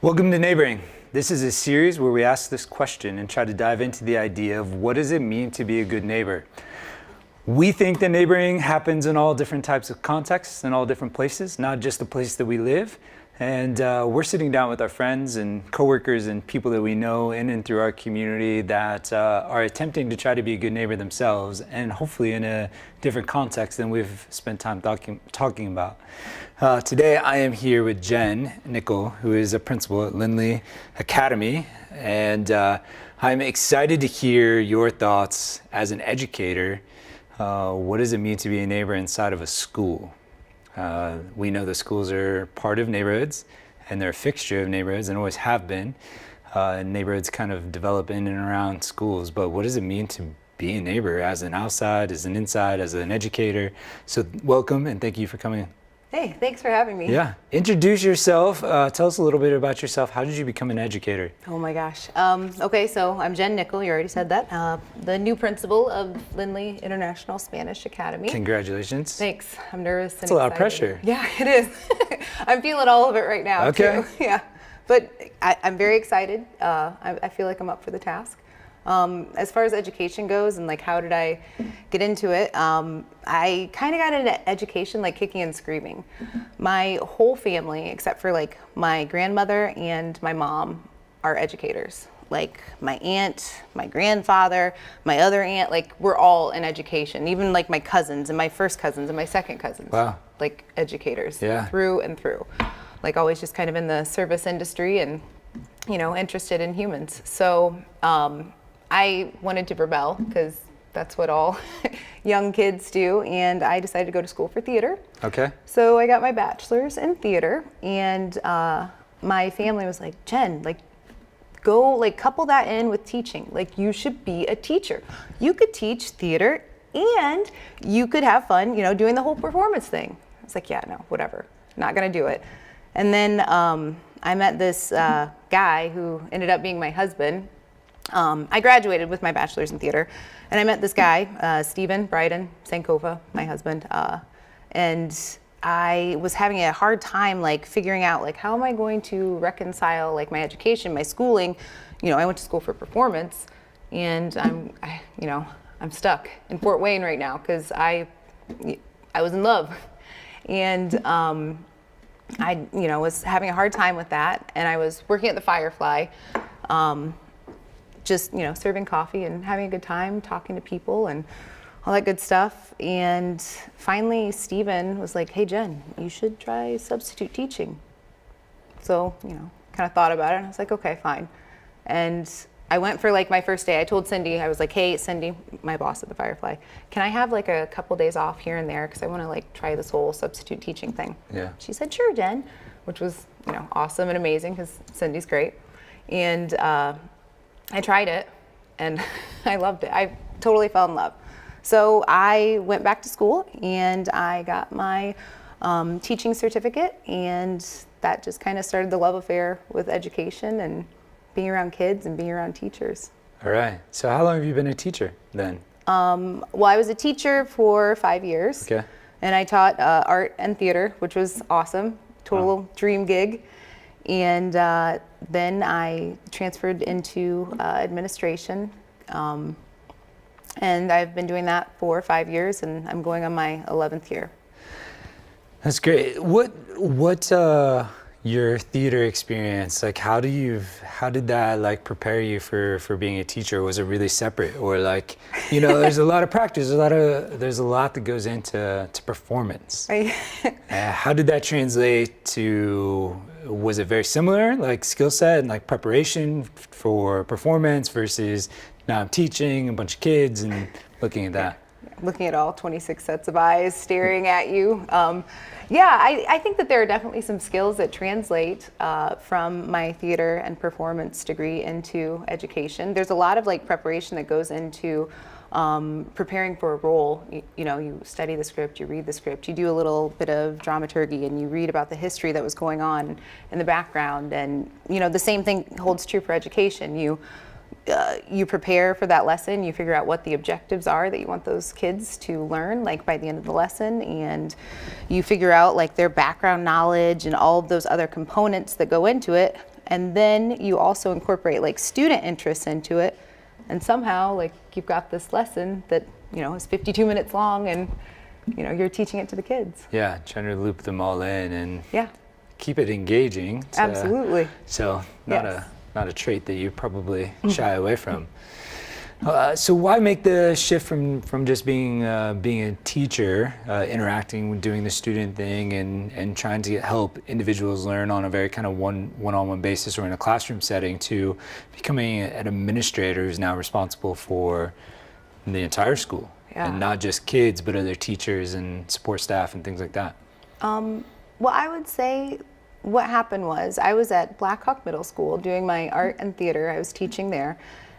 Welcome to Neighboring. This is a series where we ask this question and try to dive into the idea of what does it mean to be a good neighbor. We think that neighboring happens in all different types of contexts and all different places, not just the place that we live. And we're sitting down with our friends and coworkers and people that we know in and through our community that are attempting to try to be a good neighbor themselves, and hopefully in a different context than we've spent time talking about. Today I am here with Jenn Nickell, who is a principal at Lindley Academy, and I'm excited to hear your thoughts as an educator. What does it mean to be a neighbor inside of a school? We know the schools are part of neighborhoods, and they're a fixture of neighborhoods and always have been. And neighborhoods kind of develop in and around schools, but what does it mean to be a neighbor as an outside, as an inside, as an educator? So welcome and thank you for coming. Hey, thanks for having me. Yeah, introduce yourself. Tell us a little bit about yourself. How did you become an educator? Oh my gosh. Okay, so I'm Jenn Nickell, you already said that. The new principal of Lindley International Spanish Academy. Congratulations. Thanks, I'm nervous and That's a lot of pressure. Yeah, it is. I'm feeling all of it right now. Okay. Too. Yeah, but I'm very excited. I feel like I'm up for the task. As far as education goes and like how did I get into it, I kind of got into education like kicking and screaming. My whole family, except for like my grandmother and my mom, are educators. Like my aunt, my grandfather, my other aunt, like we're all in education. Even like my cousins and my first cousins and my second cousins. Wow. Like educators. Yeah. Through and through. Like always just kind of in the service industry and, you know, interested in humans. So, I wanted to rebel because that's what all young kids do, and I decided to go to school for theater. Okay. So I got my bachelor's in theater, and my family was like, Jen, like, go like couple that in with teaching. Like, you should be a teacher. You could teach theater, and you could have fun, you know, doing the whole performance thing. I was like, yeah, no, whatever, not gonna do it. And then I met this guy who ended up being my husband. I graduated with my bachelor's in theater, and I met this guy, Stephen Bryden Sankova, my husband, and I was having a hard time like figuring out like how am I going to reconcile like my education, my schooling. You know, I went to school for performance, and I'm stuck in Fort Wayne right now because I was in love, and I was having a hard time with that, and I was working at the Firefly. Just, serving coffee and having a good time, talking to people and all that good stuff. And finally, Stephen was like, hey, Jen, you should try substitute teaching. So, kind of thought about it, and I was like, okay, fine. And I went for like my first day. I told Cindy, I was like, hey, Cindy, my boss at the Firefly, can I have like a couple days off here and there? Because I want to like try this whole substitute teaching thing. Yeah. She said, sure, Jen, which was, awesome and amazing because Cindy's great. And I tried it, and I loved it. I totally fell in love. So I went back to school, and I got my teaching certificate, and that just kind of started the love affair with education and being around kids and being around teachers. All right. So how long have you been a teacher then? Well, I was a teacher for 5 years. Okay. And I taught art and theater, which was awesome. Total dream gig. And then I transferred into administration, and I've been doing that for 5 years, and I'm going on my 11th year. That's great. What your theater experience, like how did that like prepare you for being a teacher? Was it really separate, or like, there's a lot of practice, there's a lot that goes into performance. How did that translate to? Was it very similar, like skill set and like preparation for performance versus now I'm teaching a bunch of kids and looking at that? Looking at all 26 sets of eyes staring at you. I think that there are definitely some skills that translate from my theater and performance degree into education. There's a lot of like preparation that goes into preparing for a role. You study the script, you read the script, you do a little bit of dramaturgy, and you read about the history that was going on in the background. And the same thing holds true for education. You prepare for that lesson, you figure out what the objectives are that you want those kids to learn like by the end of the lesson, and you figure out like their background knowledge and all of those other components that go into it. and then you also incorporate like student interests into it, and somehow like you've got this lesson that, you know, is 52 minutes long, and you know, you're teaching it to the kids. Yeah, trying to loop them all in and Yeah, keep it engaging. absolutely. So Yes. not a trait that you probably shy away from. So why make the shift from just being a teacher, interacting with doing the student thing and trying to help individuals learn on a very kind of one-on-one basis or in a classroom setting, to becoming an administrator who's now responsible for the entire school? Yeah. And not just kids, but other teachers and support staff and things like that? Well, I would say what happened was I was at Blackhawk Middle School doing my art and theater. I was teaching there,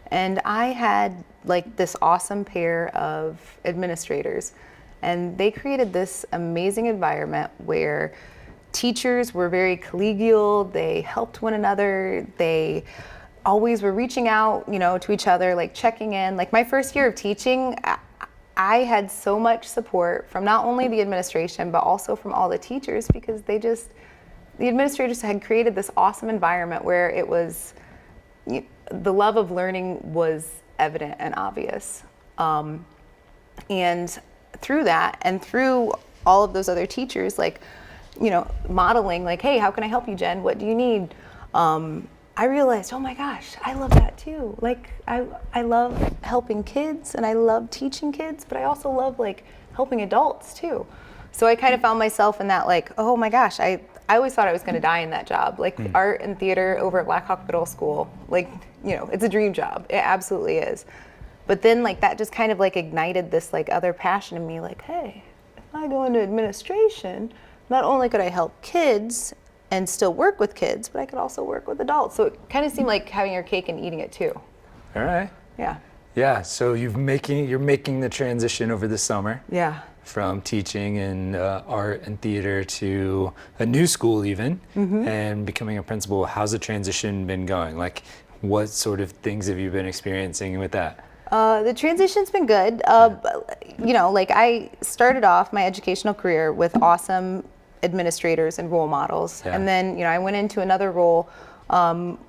and I had like this awesome pair of administrators, and they created this amazing environment where teachers were very collegial. They helped one another. They always were reaching out, you know, to each other, like checking in. Like my first year of teaching, I had so much support from not only the administration, but also from all the teachers, because the administrators had created this awesome environment where it was, the love of learning was evident and obvious. And through that, and through all of those other teachers, like, you know, modeling, like, hey, how can I help you, Jen? What do you need? I realized, oh my gosh, I love that too. Like, I love helping kids and I love teaching kids, but I also love like helping adults too. So I kind of found myself in that, like, oh my gosh, I always thought I was gonna die in that job. Like art and theater over at Blackhawk Middle School, like, you know, it's a dream job. It absolutely is. But then like that just kind of like ignited this like other passion in me, like, hey, if I go into administration, not only could I help kids and still work with kids, but I could also work with adults. So it kind of seemed like having your cake and eating it too. All right. Yeah. Yeah, so you're making the transition over the summer. Yeah. From teaching in art and theater to a new school even, and becoming a principal. How's the transition been going? Like, what sort of things have you been experiencing with that? The transition's been good. You know, like I started off my educational career with awesome administrators and role models. Yeah. And then, you know, I went into another role,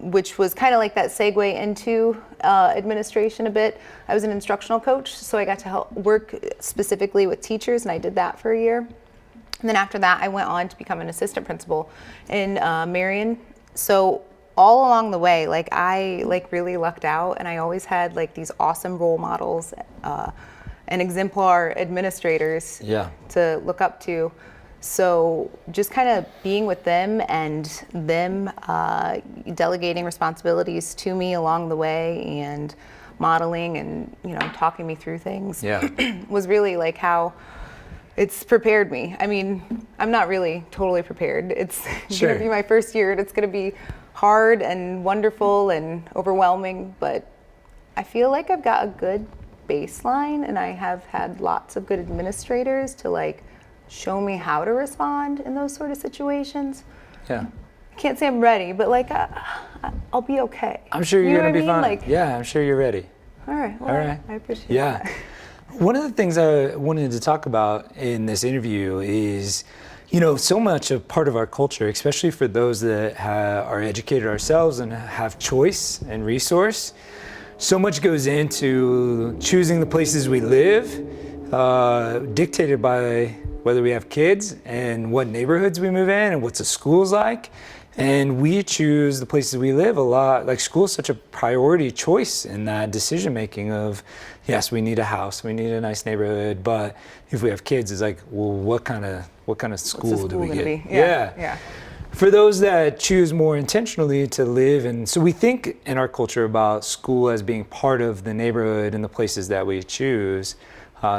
which was kind of like that segue into administration a bit. I was an instructional coach, so I got to help work specifically with teachers, and I did that for a year. And then after that, I went on to become an assistant principal in Marion. So all along the way, like I like really lucked out, and I always had like these awesome role models and exemplar administrators to look up to. So just kind of being with them and them delegating responsibilities to me along the way and modeling and, you know, talking me through things was really like how it's prepared me. I mean, I'm not really totally prepared. It's going to be my first year, and it's going to be hard and wonderful and overwhelming, but I feel like I've got a good baseline, and I have had lots of good administrators to like show me how to respond in those sort of situations. Yeah. I can't say I'm ready, but like I'll be okay. I'm sure you're gonna be fine. Like, yeah, I'm sure you're ready. All right. Well, all right. I appreciate that. Yeah. One of the things I wanted to talk about in this interview is, you know, so much of part of our culture, especially for those that are educated ourselves and have choice and resource, so much goes into choosing the places we live, dictated by whether we have kids and what neighborhoods we move in and what's the schools like. And we choose the places we live a lot. Like, school is such a priority choice in that decision making of, yes, we need a house, we need a nice neighborhood, but if we have kids, it's like, well, what kind of school do we get? Yeah. For those that choose more intentionally to live, and so we think in our culture about school as being part of the neighborhood and the places that we choose.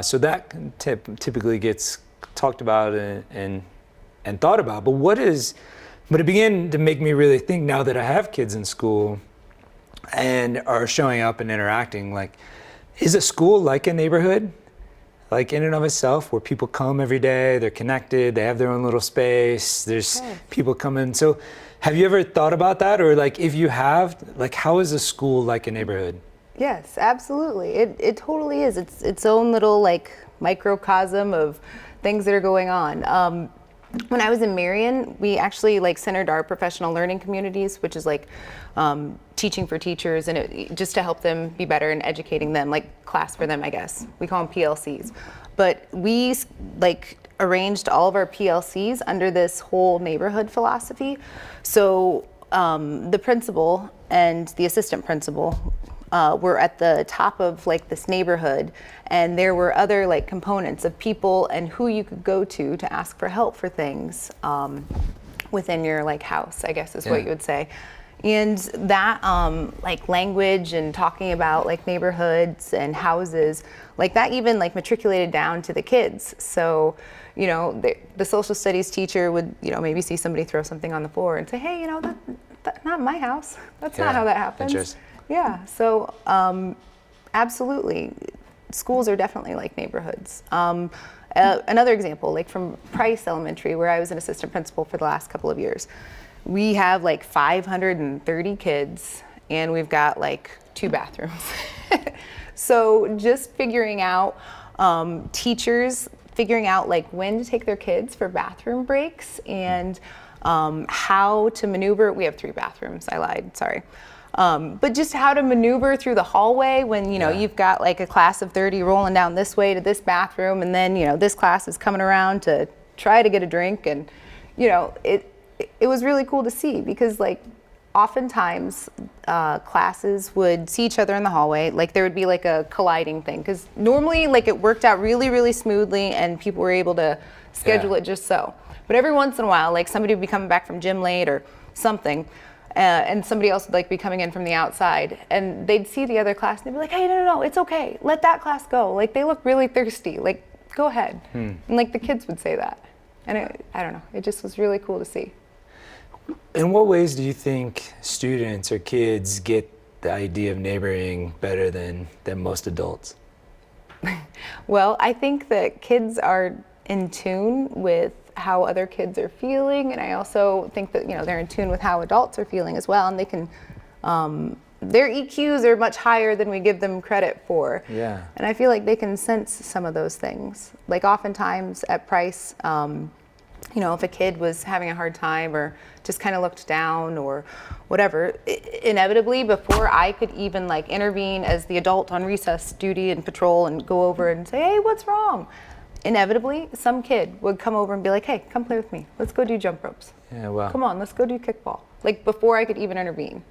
So that typically gets talked about and thought about. But it began to make me really think, now that I have kids in school and are showing up and interacting, like, is a school like a neighborhood? Like, in and of itself, where people come every day, they're connected, they have their own little space, there's people coming. So have you ever thought about that? Or like, if you have, like, how is a school like a neighborhood? Yes, absolutely. It totally is. It's its own little like microcosm of things that are going on. when I was in Marion, we actually like centered our professional learning communities, which is like teaching for teachers, and just to help them be better and educating them, like class for them, I guess. We call them PLCs. But we like arranged all of our PLCs under this whole neighborhood philosophy. So the principal and the assistant principal were at the top of like this neighborhood, and there were other like components of people and who you could go to ask for help for things within your like house, I guess is what you would say. And that like language and talking about like neighborhoods and houses, like that even like matriculated down to the kids. So, you know, the social studies teacher would, you know, maybe see somebody throw something on the floor and say, hey, you know, that's not my house. That's not how that happens. Yeah, so absolutely, schools are definitely like neighborhoods. Another example, like from Price Elementary, where I was an assistant principal for the last couple of years, we have like 530 kids, and we've got like 2 bathrooms. So just figuring out, teachers figuring out like when to take their kids for bathroom breaks, and how to maneuver. We have 3 bathrooms, I lied, sorry. But just how to maneuver through the hallway when, you know, you've got like a class of 30 rolling down this way to this bathroom, and then, you know, this class is coming around to try to get a drink. And, you know, it was really cool to see, because like oftentimes classes would see each other in the hallway. Like there would be like a colliding thing, because normally like it worked out really, really smoothly and people were able to schedule it just so. But every once in a while, like somebody would be coming back from gym late or something, and somebody else would like be coming in from the outside, and they'd see the other class and they'd be like, hey, no, it's okay. Let that class go. Like they look really thirsty. Like go ahead. And like the kids would say that. And I don't know, it just was really cool to see. In what ways do you think students or kids get the idea of neighboring better than most adults? Well, I think that kids are in tune with how other kids are feeling, and I also think that, you know, they're in tune with how adults are feeling as well, and they can their EQs are much higher than we give them credit for. Yeah. And I feel like they can sense some of those things. Like oftentimes at Price, you know, if a kid was having a hard time or just kind of looked down or whatever, inevitably before I could even like intervene as the adult on recess duty and patrol and go over and say, hey, what's wrong? Inevitably, some kid would come over and be like, hey, come play with me. Let's go do jump ropes. Yeah, wow. Come on, let's go do kickball. Like before I could even intervene.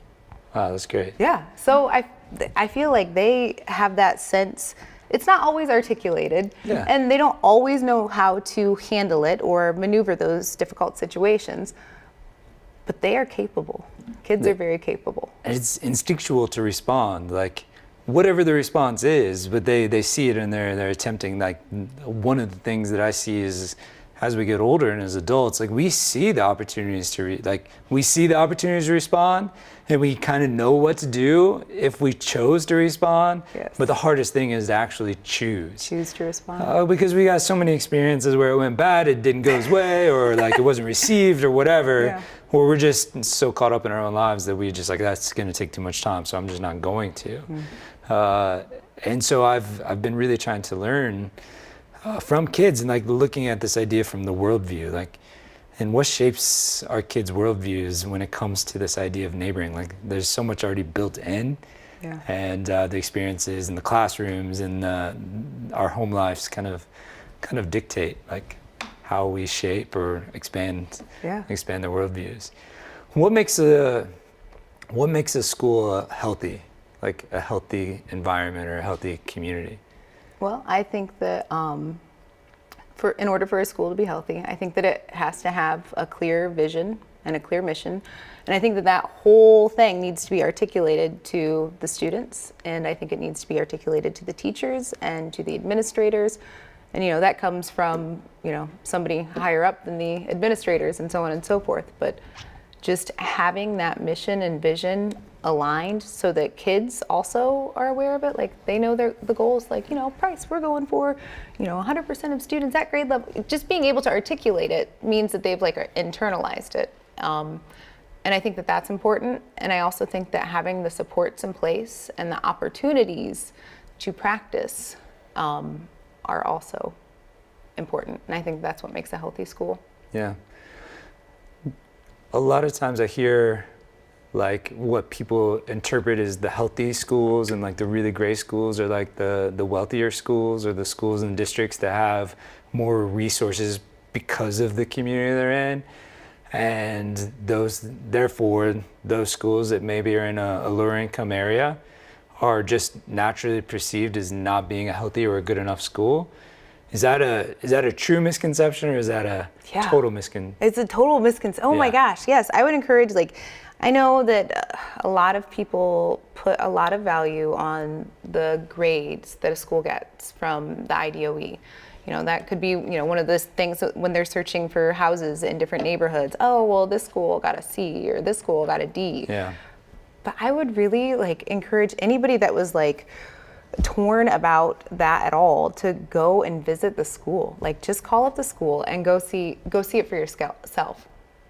Wow, that's great. Yeah, so I feel like they have that sense. It's not always articulated, and they don't always know how to handle it or maneuver those difficult situations, but they are capable. Kids are very capable. And it's instinctual to respond, like whatever the response is, but they see it and they're attempting. Like one of the things that I see is as we get older and as adults, like we see the opportunities to respond, and we kind of know what to do if we chose to respond. Yes. But the hardest thing is to actually choose To respond. because we got so many experiences where it went bad, it didn't go his way, or like it wasn't received or whatever, or we're just so caught up in our own lives that we just like, that's going to take too much time, so I'm just not going to. And so I've been really trying to learn from kids, and like looking at this idea from the worldview, like, and what shapes our kids' worldviews when it comes to this idea of neighboring. Like there's so much already built in, and the experiences in the classrooms and our home lives kind of dictate like how we shape or expand their worldviews. What makes a school healthy, like a healthy environment or a healthy community? Well, I think that in order for a school to be healthy, I think that it has to have a clear vision and a clear mission. And I think that that whole thing needs to be articulated to the students, and I think it needs to be articulated to the teachers and to the administrators. And, you know, that comes from, you know, somebody higher up than the administrators and so on and so forth. But just having that mission and vision aligned so that kids also are aware of it, like they know the goals, like, you know, Price, we're going for, you know, 100% of students at grade level. Just being able to articulate it means that they've like internalized it. And I think that that's important. And I also think that having the supports in place and the opportunities to practice are also important. And I think that's what makes a healthy school. Yeah. A lot of times I hear like what people interpret as the healthy schools and like the really great schools are like the wealthier schools or the schools and districts that have more resources because of the community they're in. And therefore, those schools that maybe are in a lower income area are just naturally perceived as not being a healthy or a good enough school. Is that a true misconception, or is that a total misconception? It's a total misconception. Oh my gosh, yes. I would encourage, like, I know that a lot of people put a lot of value on the grades that a school gets from the IDOE. You know, that could be, you know, one of those things when they're searching for houses in different neighborhoods. Oh, well, this school got a C or this school got a D. Yeah. But I would really like encourage anybody that was like torn about that at all to go and visit the school. Like, just call up the school and go see it for yourself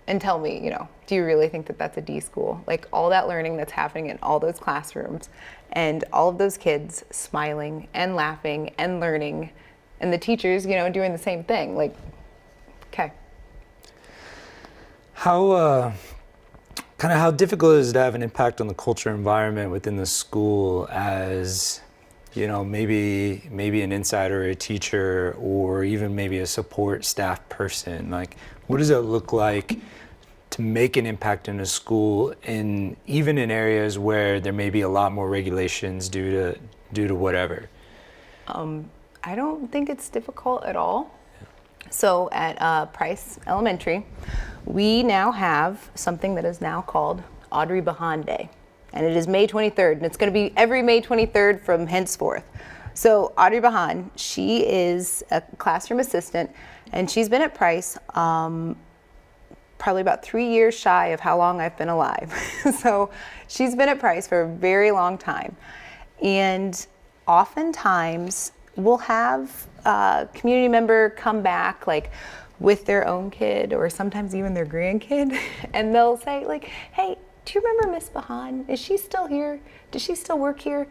and tell me, you know, do you really think that that's a D school? Like, all that learning that's happening in all those classrooms and all of those kids smiling and laughing and learning, and the teachers, you know, doing the same thing. Like, okay. How difficult is it to have an impact on the culture environment within the school as, you know, maybe an insider or a teacher or even maybe a support staff person? Like, what does it look like to make an impact in a school, even in areas where there may be a lot more regulations due to whatever? I don't think it's difficult at all. So at Price Elementary, we now have something that is now called Audrey Bahan Day. And it is May 23rd, and it's going to be every May 23rd from henceforth. So Audrey Bahan, she is a classroom assistant, and she's been at Price probably about 3 years shy of how long I've been alive. So she's been at Price for a very long time. And oftentimes we'll have a community member come back like with their own kid or sometimes even their grandkid, and they'll say like, hey, do you remember Miss Bahan? Is she still here? Does she still work here?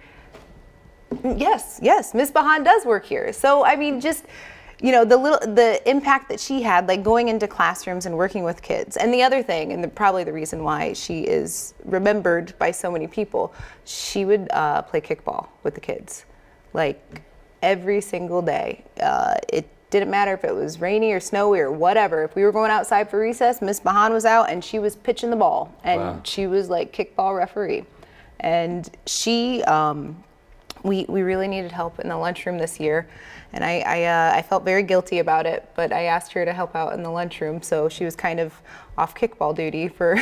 Yes, Miss Bahan does work here. So I mean, just, you know, the impact that she had, like going into classrooms and working with kids. And the other thing, and probably the reason why she is remembered by so many people, she would play kickball with the kids, like every single day. It didn't matter if it was rainy or snowy or whatever. If we were going outside for recess, Miss Bahan was out and she was pitching the ball, and she was like kickball referee. And she, we really needed help in the lunchroom this year, and I felt very guilty about it, but I asked her to help out in the lunchroom, so she was kind of off kickball duty for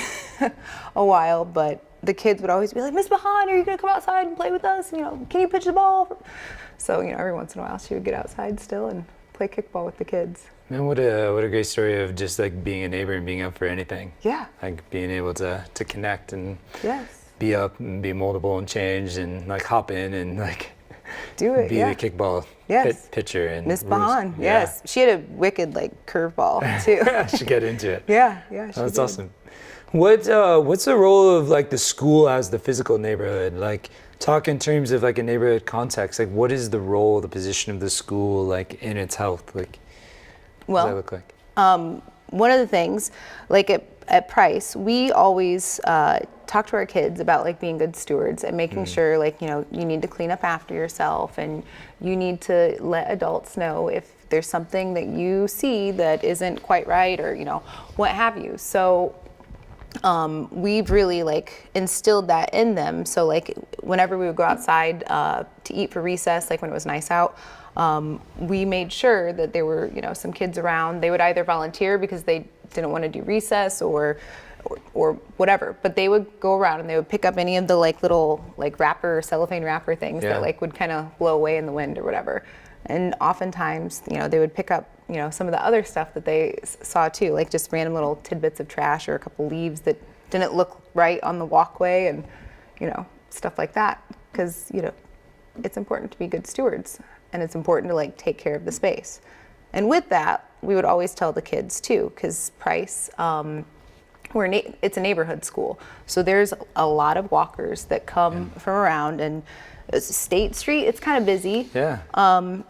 a while. But the kids would always be like, Miss Bahan, are you gonna come outside and play with us? You know, can you pitch the ball? So, you know, every once in a while she would get outside still and play kickball with the kids. Man, what a great story of just like being a neighbor and being up for anything. Yeah. Like being able to connect and Yes. be up and be moldable and change and like hop in and like Do it. be Yeah. the kickball pitcher. And Miss Bahan, yes. She had a wicked like curveball too. She get into it. Yeah. That's awesome. What's the role of like the school as the physical neighborhood? Like, talk in terms of like a neighborhood context. Like, what is the role, the position of the school like in its health? Like, what does that look like? One of the things, like at Price, we always talk to our kids about like being good stewards and making sure, like, you know, you need to clean up after yourself, and you need to let adults know if there's something that you see that isn't quite right, or, you know, what have you. So we've really like instilled that in them. So like whenever we would go outside to eat for recess, like when it was nice out, we made sure that there were, you know, some kids around. They would either volunteer because they didn't want to do recess or whatever, but they would go around and they would pick up any of the like little like wrapper, cellophane wrapper things that like would kind of blow away in the wind or whatever. And oftentimes, you know, they would pick up, you know, some of the other stuff that they saw too, like just random little tidbits of trash or a couple leaves that didn't look right on the walkway, and, you know, stuff like that. Because, you know, it's important to be good stewards, and it's important to like take care of the space. And with that, we would always tell the kids too, because Price it's a neighborhood school, so there's a lot of walkers that come from around, and State Street, it's kind of busy. Yeah.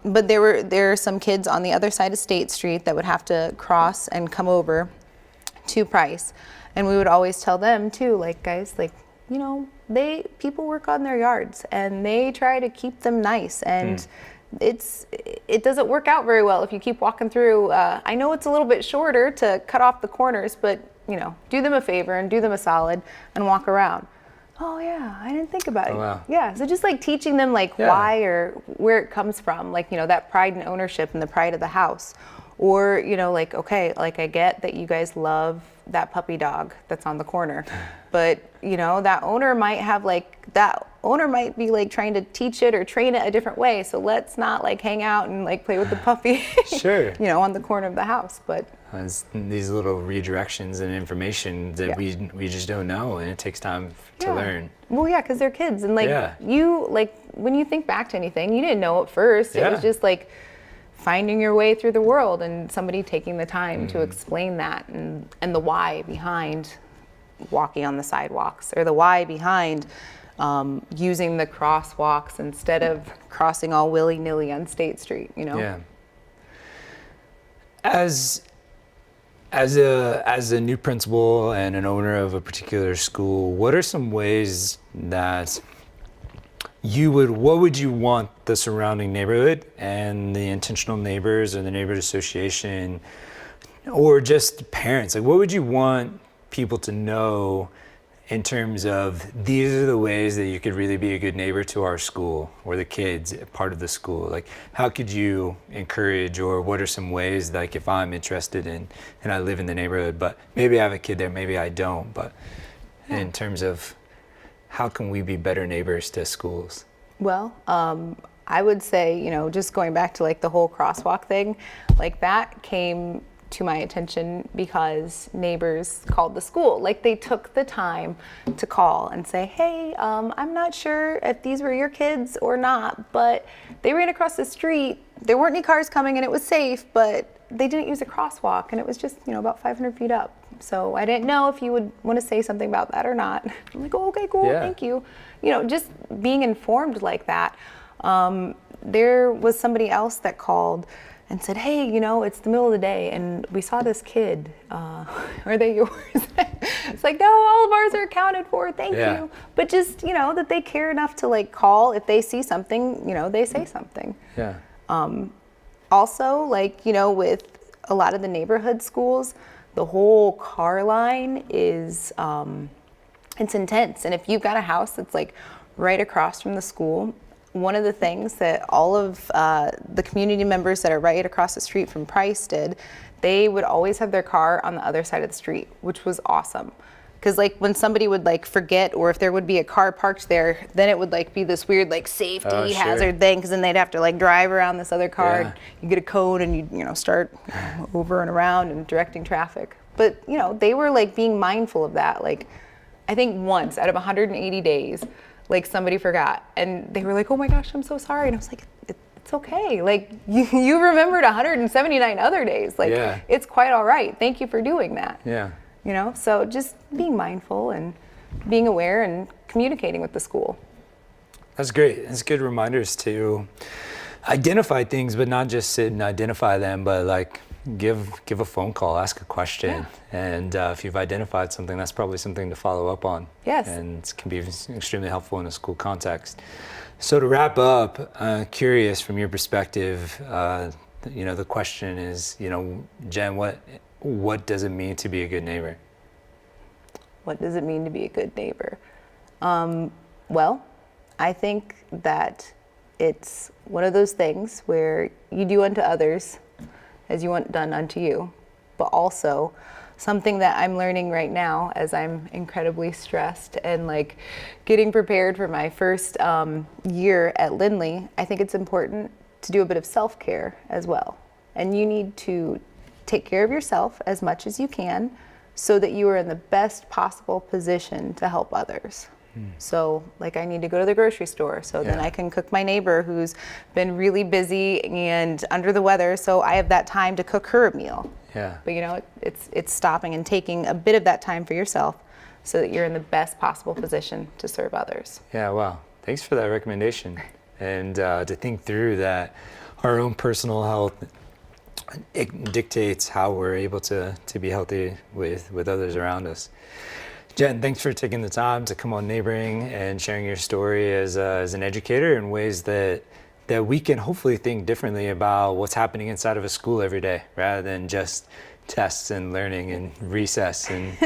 But there are some kids on the other side of State Street that would have to cross and come over to Price, and we would always tell them too, like, guys, like, you know, people work on their yards and they try to keep them nice, and it doesn't work out very well if you keep walking through. I know it's a little bit shorter to cut off the corners, but you know, do them a favor and do them a solid and walk around. Oh yeah, I didn't think about it. Wow. Yeah, so just like teaching them like why or where it comes from, like, you know, that pride and ownership and the pride of the house. Or, you know, like, okay, like I get that you guys love that puppy dog that's on the corner, but you know, that owner might be like trying to teach it or train it a different way. So let's not like hang out and like play with the puppy, Sure. you know, on the corner of the house. But It's these little redirections and information that we just don't know, and it takes time to learn. Well, yeah, because they're kids, and like when you think back to anything, you didn't know at first. It was just like finding your way through the world, and somebody taking the time to explain that and the why behind walking on the sidewalks, or the why behind using the crosswalks instead of crossing all willy-nilly on State Street, you know? Yeah. As a new principal and an owner of a particular school, what are some ways that what would you want the surrounding neighborhood and the intentional neighbors or the neighborhood association or just parents, like what would you want people to know in terms of these are the ways that you could really be a good neighbor to our school or the kids part of the school? Like how could you encourage, or what are some ways, like if I'm interested in and I live in the neighborhood, but maybe I have a kid there, maybe I don't, but in terms of how can we be better neighbors to schools? Well, I would say, you know, just going back to like the whole crosswalk thing, like that came to my attention because neighbors called the school. Like they took the time to call and say, hey, I'm not sure if these were your kids or not, but they ran across the street. There weren't any cars coming and it was safe, but they didn't use a crosswalk and it was just, you know, about 500 feet up. So I didn't know if you would want to say something about that or not. I'm like, oh, okay, cool, thank you. You know, just being informed like that. There was somebody else that called and said, hey, you know, it's the middle of the day and we saw this kid. Are they yours? It's like, no, all of ours are accounted for, thank you. But just, you know, that they care enough to like call if they see something, you know, they say something. Yeah. Also, like, you know, with a lot of the neighborhood schools, the whole car line is, it's intense. And if you've got a house that's like right across from the school, one of the things that all of the community members that are right across the street from Price did, they would always have their car on the other side of the street, which was awesome. Because like when somebody would like forget, or if there would be a car parked there, then it would like be this weird like safety hazard thing, because then they'd have to like drive around this other car. You get a cone and you know, start over and around and directing traffic. But you know, they were like being mindful of that. Like I think once out of 180 days, like somebody forgot and they were like, oh my gosh, I'm so sorry. And I was like, it's okay. Like you remembered 179 other days. Like it's quite all right. Thank you for doing that. Yeah. You know, so just being mindful and being aware and communicating with the school. That's great. That's good reminders to identify things, but not just sit and identify them, but like give a phone call, ask a question. And if you've identified something, that's probably something to follow up on. Yes. And it can be extremely helpful in a school context. So to wrap up, curious from your perspective, you know, the question is, you know, Jen, what does it mean to be a good neighbor? What does it mean to be a good neighbor? Well, I think that it's one of those things where you do unto others as you want done unto you, but also something that I'm learning right now as I'm incredibly stressed and like getting prepared for my first year at Lindley. I think it's important to do a bit of self-care as well. And you need to take care of yourself as much as you can so that you are in the best possible position to help others. So like I need to go to the grocery store so then I can cook my neighbor who's been really busy and under the weather, so I have that time to cook her a meal. Yeah. But it's stopping and taking a bit of that time for yourself so that you're in the best possible position to serve others. Yeah, wow. Thanks for that recommendation. And to think through that our own personal health, it dictates how we're able to be healthy with others around us. Jenn, thanks for taking the time to come on Neighboring and sharing your story as an educator in ways that we can hopefully think differently about what's happening inside of a school every day, rather than just tests and learning and recess and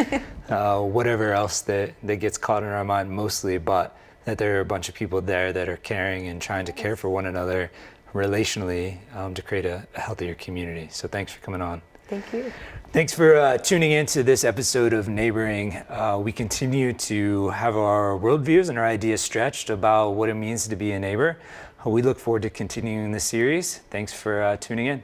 whatever else that gets caught in our mind mostly, but that there are a bunch of people there that are caring and trying to care for one another relationally to create a healthier community. So thanks for coming on. Thank you. Thanks for tuning in to this episode of Neighboring. We continue to have our worldviews and our ideas stretched about what it means to be a neighbor. We look forward to continuing the series. Thanks for tuning in.